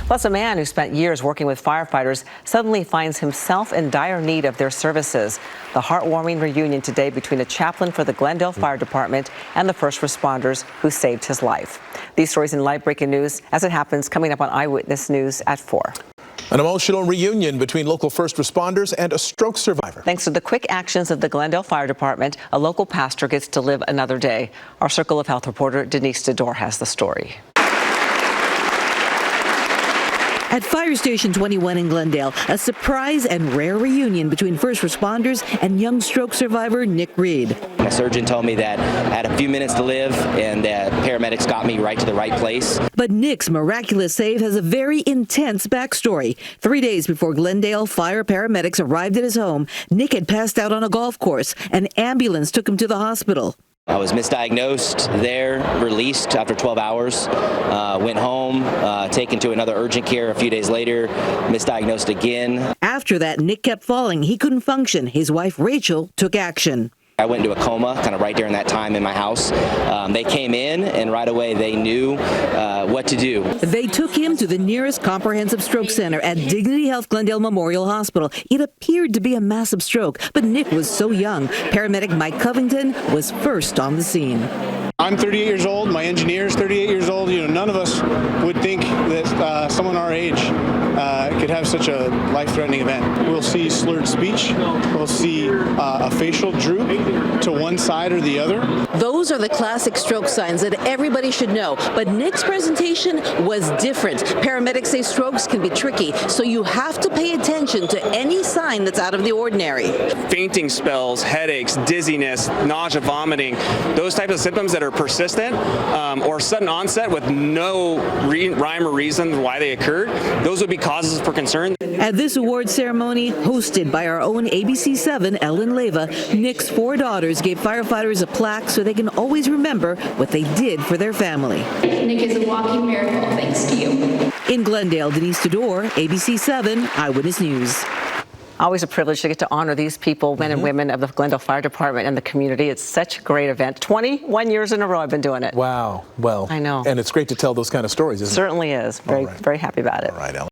Plus, a man who spent years working with firefighters suddenly finds himself in dire need of their services. The heartwarming reunion today between a chaplain for the Glendale Fire Department and the first responders who saved his life. These stories in live-breaking news as it happens, coming up on Eyewitness News at 4. An emotional reunion between local first responders and a stroke survivor. Thanks to the quick actions of the Glendale Fire Department, a local pastor gets to live another day. Our Circle of Health reporter Denise Dedor has the story. At Fire Station 21 in Glendale, a surprise and rare reunion between first responders and young stroke survivor Nick Reed. My surgeon told me that I had a few minutes to live and that paramedics got me right to the right place. But Nick's miraculous save has a very intense backstory. 3 days before Glendale fire paramedics arrived at his home, Nick had passed out on a golf course. An ambulance took him to the hospital. I was misdiagnosed there, released after 12 hours, went home, taken to another urgent care a few days later, misdiagnosed again. After that, Nick kept falling. He couldn't function. His wife, Rachel, took action. I went into a coma kind of right during that time in my house. They came in and right away they knew what to do. They took him to the nearest comprehensive stroke center at Dignity Health Glendale Memorial Hospital. It appeared to be a massive stroke, but Nick was so young. Paramedic Mike Covington was first on the scene. I'm 38 years old. My engineer's 38 years old. You know, none of us would think that someone our age could have such a life-threatening event. We'll see slurred speech. We'll see a facial droop to one side or the other. Those are the classic stroke signs that everybody should know. But Nick's presentation was different. Paramedics say strokes can be tricky, so you have to pay attention to any sign that's out of the ordinary. Fainting spells, headaches, dizziness, nausea, vomiting, those types of symptoms that are persistent or sudden onset with no rhyme or reason why they occurred, those would be causes for concern. At this award ceremony, hosted by our own ABC 7, Ellen Leva, Nick's 4 daughters gave firefighters a plaque so they can always remember what they did for their family. Nick is a walking miracle, thanks to you. In Glendale, Denise Dedor, ABC 7, Eyewitness News. Always a privilege to get to honor these people, men and women of the Glendale Fire Department and the community. It's such a great event. 21 years in a row I've been doing it. Wow. Well, I know. And it's great to tell those kind of stories, isn't it? Certainly is. Very happy about it. All right, Ellen.